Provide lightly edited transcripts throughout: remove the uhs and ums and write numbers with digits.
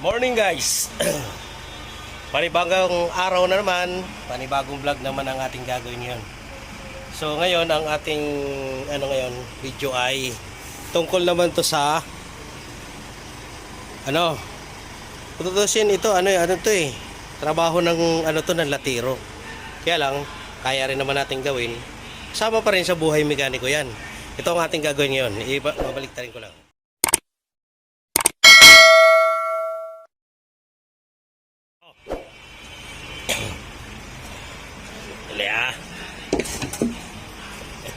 Morning guys. Panibagong araw na naman, panibagong vlog naman ang ating gagawin ngayon. So ngayon ang ating video ay tungkol naman to sa tutusin ito trabaho ng ng latiro. Kaya lang kaya rin naman natin gawin. Sama pa rin sa buhay mekaniko 'yan. Ito ang ating gagawin ngayon. Babaliktarin ko lang.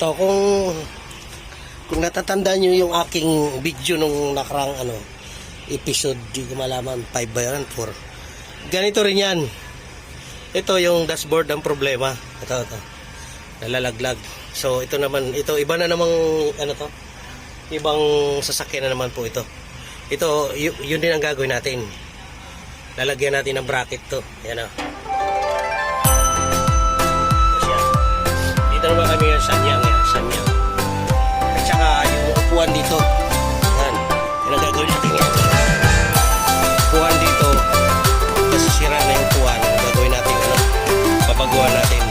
Ito kung natatandaan nyo yung aking video nung nakarang episode, di ko malaman 5 ba yan, 4. Ganito rin yan. Ito yung dashboard ang problema. Ito. Nalalaglag. So ito naman, iba na namang ibang sasakyan na naman po ito. Ito, yun din ang gagawin natin. Lalagyan natin ng bracket to. Yan o. Dito naman kami yung sanyang. At saka yung upuan dito. Yan. Yan ang gagawin natin yan. Upuan dito. Kasi sira na yung upuan. Gagawin natin papaguan natin.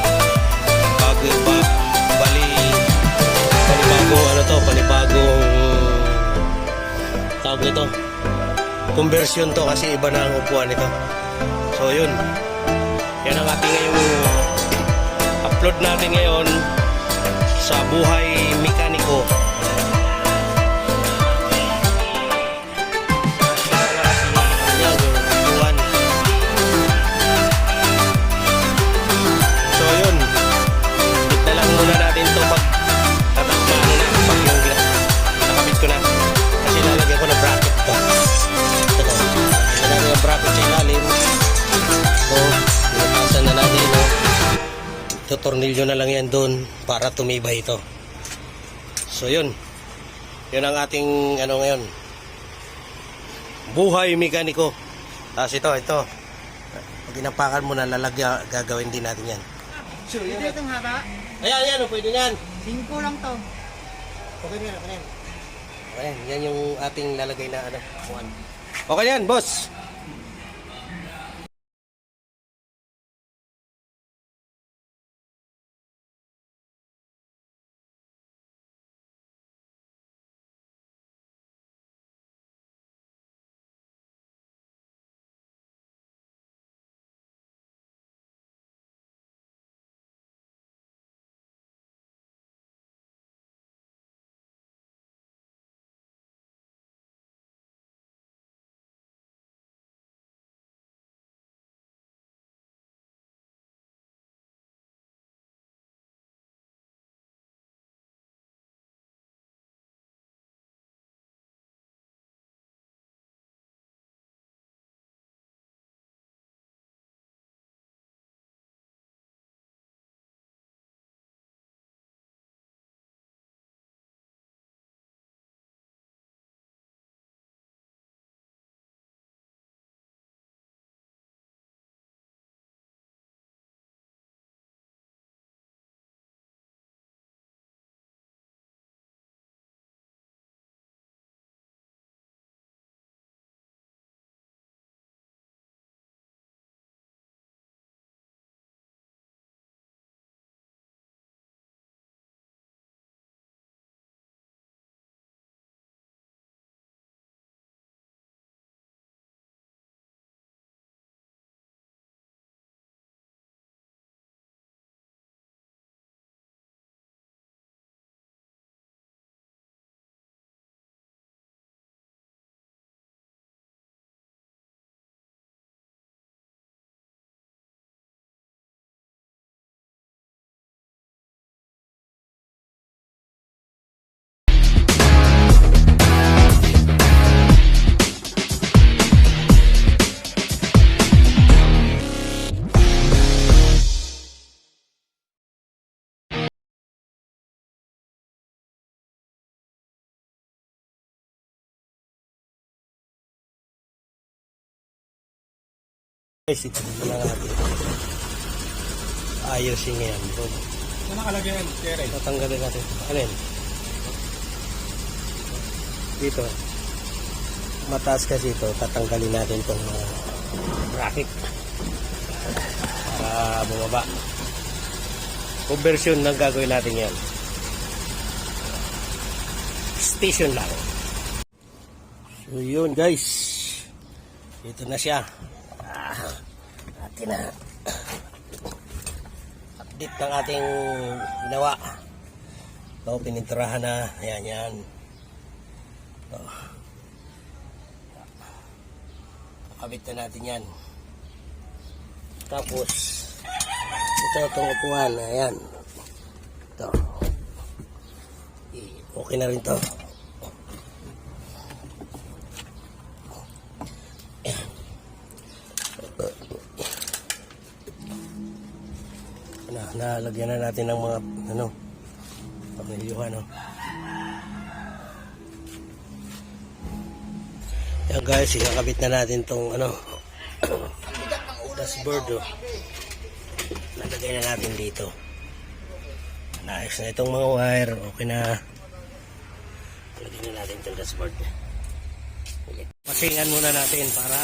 Panibagong tawag nito. Conversion to kasi iba na ang upuan nito. So yun. Yan ang ating ngayong upload natin ngayon sa buhay mekaniko. So yun. Tignan lang muna natin ito pag tatakpan na pag yung nakabit ko na. Kasi lalagyan ko ng bracket ito. Lalagyan ng bracket sa ilalim. So, nilatasan na natin ito. Tornilyo na lang yan doon para tumibay ito. So yun. Yun ang ating ngayon. Buhay mekaniko. Tapos ito. Pag inapakan mo na gagawin din natin yan. Sure, pwede itong haba? Ayan, pwede yan. 5 lang to. Okay na yan. Ayan, yan yung ating lalagay na upuan. Okay yan, boss. Ito na natin. Ayusin nga yan. Saan nakalagay yan? Tatanggalin natin. Ano yan? Dito. mataas kasi ito, tatanggalin natin itong bracket para bumaba. Conversion ng gagawin natin yan. Station lang. So yun guys, ito na siya. Atin na update ng ating ginawa. Ito, pininturahan na. Ayan yan. Ito. Kabit na natin yan. Tapos ito itong upuan. Ayan. Ito. Okay na rin to. Nalagyan na natin ng mga pangilihan, no. Yan guys, ikakabit na natin tong dashboard, oh. Nalagay na natin dito. Naayos na itong mga wire, okay na. Lagyan na natin itong dashboard. Pasingan muna natin para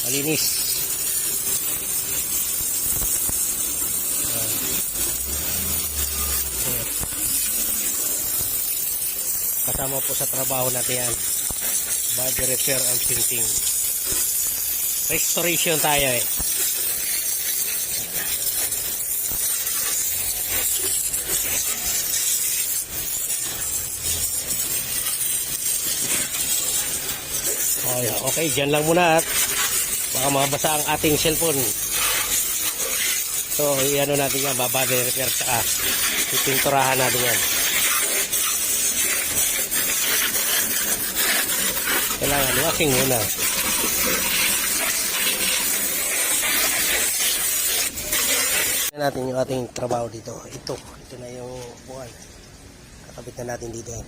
malinis. Kasama po sa trabaho natin yan. Body repair and painting. Restoration tayo eh. Okay, dyan lang muna at baka mabasa ang ating cellphone. So, i-ano natin yan, body repair tsaka ipinturahan natin yan. Kailangan washing muna. Tignan natin yung ating trabaho dito. Ito na yung buwan. Kakabit na natin dito yan.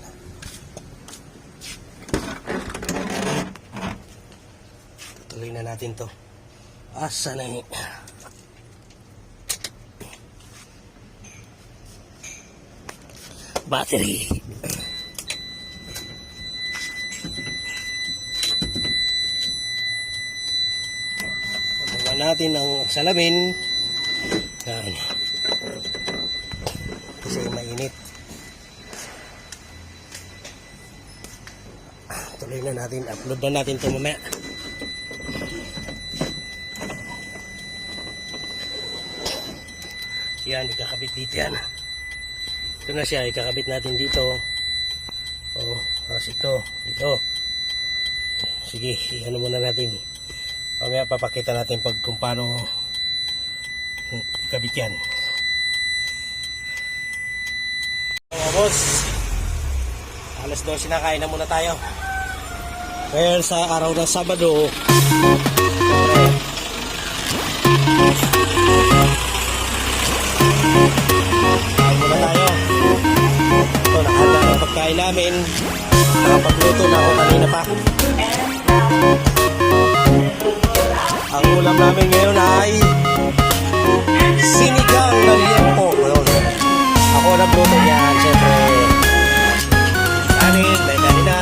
Tutuloy na natin to. Asa na yun? Battery. Natin ang salamin. Yan. Kasi mainit. Tuloy na natin. Upload na natin ito mamaya. Yan, ikakabit dito yan. Ito na siya, ikakabit natin dito. Tapos ito. Dito. Sige, ano muna natin. Mamaya papakita natin kung paano ikabit yan. Mga boss, alas 12 na, kain na muna tayo. Ngayon sa araw ng Sabado, kain muna tayo. Ito, nakahanda ng pagkain namin. Nakapagluto na ako kanina pa. Ang ulam namin ngayon ay sinigang na liempo. Ako nagluto niyan, siyempre. Kanin, may kanin na.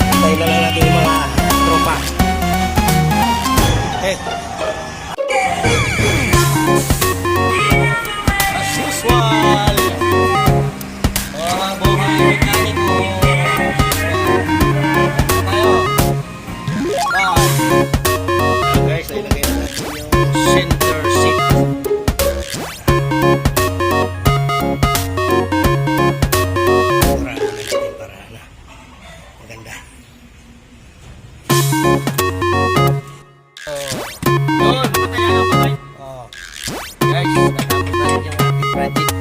Tayo na lang natin yung mga tropa. Okay. As usual. Buhay mekanik ko. Tayo. Bye. Guys, ilagay na natin yung center seat. Para na. Maganda. Yun, patay na patay. Guys, natapos na rin yung ating project.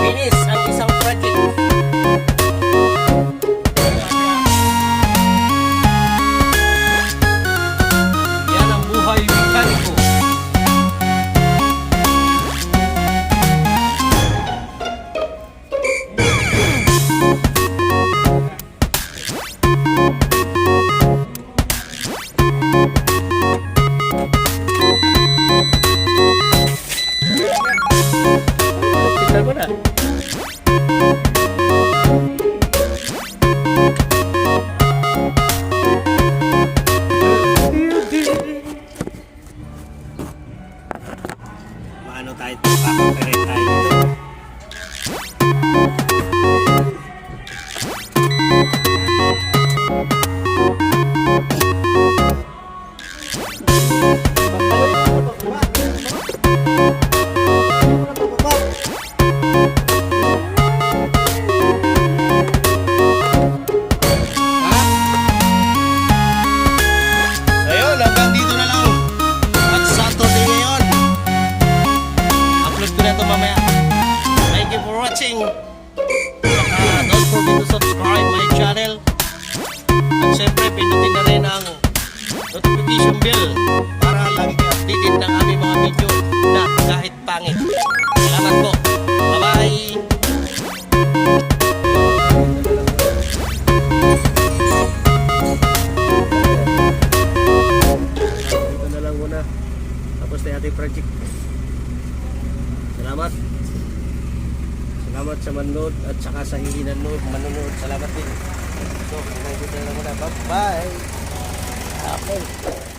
Finish ang isang project. Yan ang buhay mekaniko. forget to subscribe my channel. At syempre, pindutin na rin ang notification bell para lagi kayo updated ng aming mga video na kahit pangit. Salamat po. Bye-bye! Ito na lang muna. Tapos na ating project. Salamat. Salamat sa manood at saka sa hindi manonood. Salamat din. So, hanggang dito na lang muna. Bye-bye! Apple.